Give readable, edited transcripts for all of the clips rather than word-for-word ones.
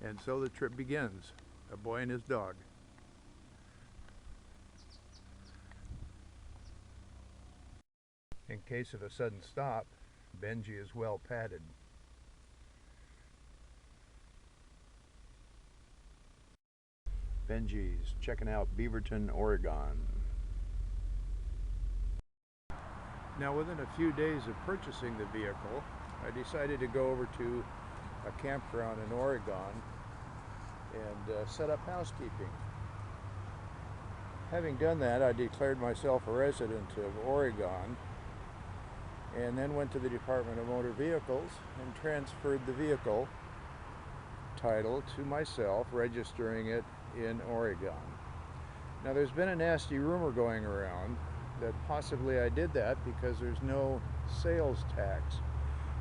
And so the trip begins, a boy and his dog. In case of a sudden stop, Benji is well padded. Benji's checking out Beaverton, Oregon. Now, within a few days of purchasing the vehicle, I decided to go over to a campground in Oregon and set up housekeeping. Having done that, I declared myself a resident of Oregon and then went to the Department of Motor Vehicles and transferred the vehicle title to myself, registering it in Oregon. Now, there's been a nasty rumor going around that possibly I did that because there's no sales tax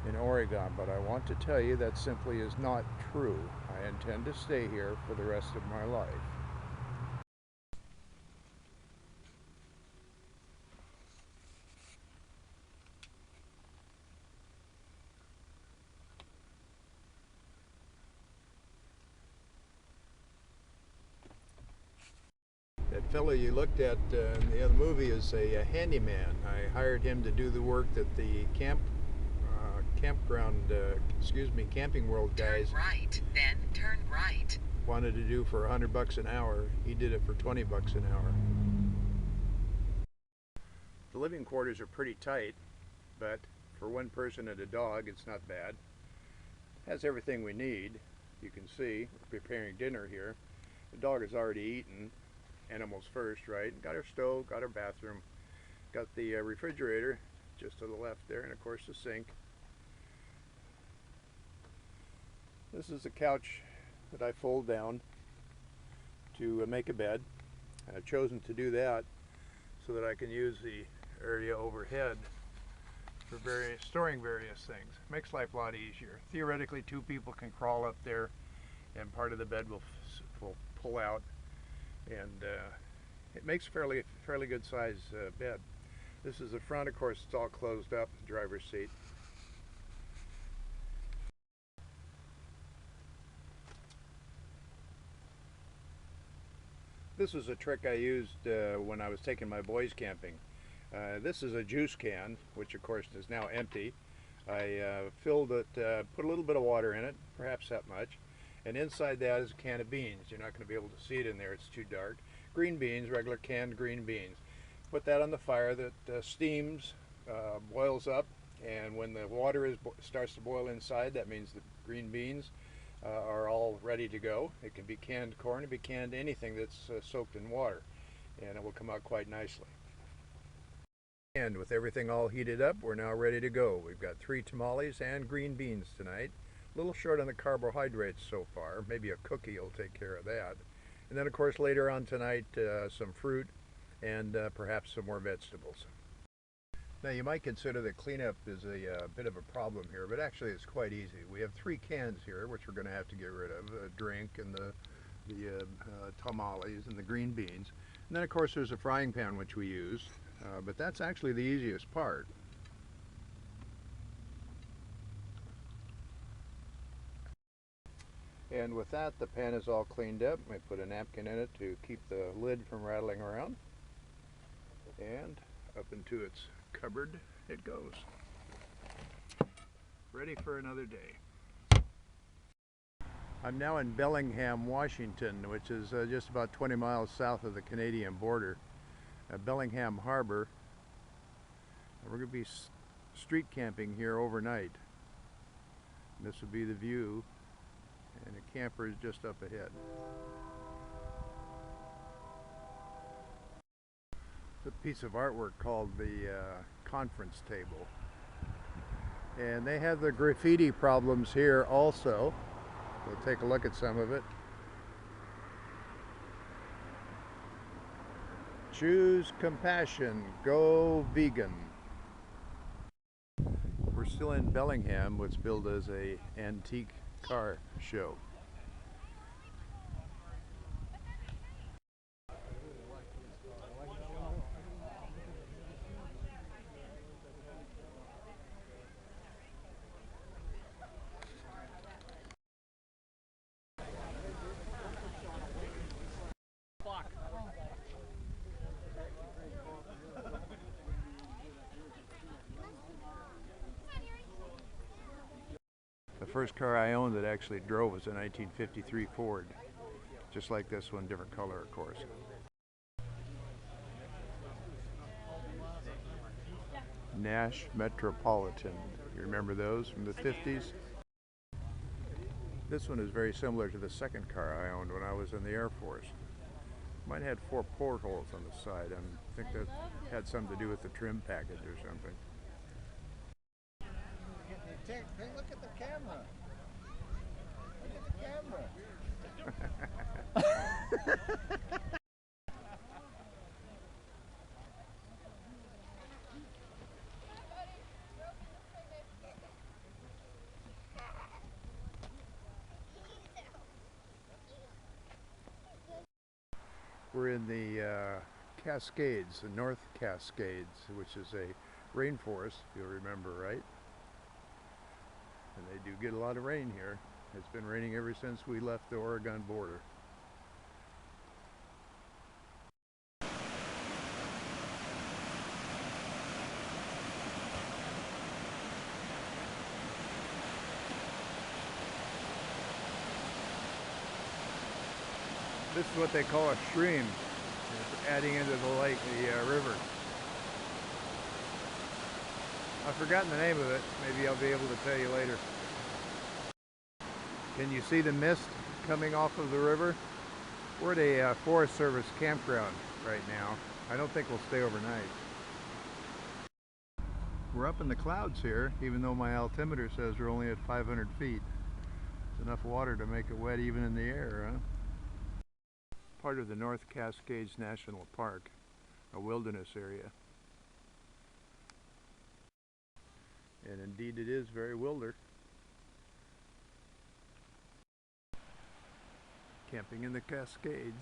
in Oregon, but I want to tell you that simply is not true. I intend to stay here for the rest of my life. That fellow you looked at in the other movie is a handyman. I hired him to do the work that the Camping World guys turn right, then turn right. wanted to do for $100 an hour. He did it for $20 an hour. The living quarters are pretty tight, but for one person and a dog, it's not bad. Has everything we need. You can see we're preparing dinner here. The dog has already eaten. Animals first, right? Got our stove, got our bathroom, got the refrigerator just to the left there, and of course the sink. This is a couch that I fold down to make a bed. I've chosen to do that so that I can use the area overhead for storing various things. Makes life a lot easier. Theoretically, two people can crawl up there and part of the bed will pull out, and it makes a fairly good size bed. This is the front, of course. It's all closed up, the driver's seat. This is a trick I used when I was taking my boys camping. This is a juice can, which of course is now empty. I filled it, put a little bit of water in it, perhaps that much, and inside that is a can of beans. You're not going to be able to see it in there, it's too dark. Green beans, regular canned green beans. Put that on the fire that steams, boils up, and when the water starts to boil inside, that means the green beans are all ready to go. It can be canned corn, it can be canned anything that's soaked in water, and it will come out quite nicely. And with everything all heated up, we're now ready to go. We've got 3 tamales and green beans tonight. A little short on the carbohydrates so far. Maybe a cookie will take care of that. And then of course later on tonight some fruit and perhaps some more vegetables. Now you might consider that cleanup is a bit of a problem here, but actually it's quite easy. We have 3 cans here which we're going to have to get rid of. A drink and the tamales and the green beans. And then of course there's a frying pan which we use, but that's actually the easiest part. And with that, the pan is all cleaned up. I put a napkin in it to keep the lid from rattling around. And up into its cupboard it goes. Ready for another day. I'm now in Bellingham, Washington, which is just about 20 miles south of the Canadian border. Bellingham Harbor. And we're going to be street camping here overnight. And this will be the view. And the camper is just up ahead. It's a piece of artwork called the conference table. And they have the graffiti problems here also. We'll take a look at some of it. Choose compassion, go vegan. We're still in Bellingham, what's billed as an antique car show. first car I owned that actually drove was a 1953 Ford. Just like this one, different color, of course. Nash Metropolitan. You remember those from the 50s? This one is very similar to the second car I owned when I was in the Air Force. Mine had 4 portholes on the side, and I think that had something to do with the trim package or something. Hey, look at the camera. Look at the camera. We're in the Cascades, the North Cascades, which is a rainforest, if you'll remember, right? And they do get a lot of rain here. It's been raining ever since we left the Oregon border. This is what they call a stream. It's adding into the lake, the river. I've forgotten the name of it. Maybe I'll be able to tell you later. Can you see the mist coming off of the river? We're at a Forest Service campground right now. I don't think we'll stay overnight. We're up in the clouds here, even though my altimeter says we're only at 500 feet. It's enough water to make it wet even in the air, huh? Part of the North Cascades National Park, a wilderness area. And indeed it is very wilder. Camping in the Cascades.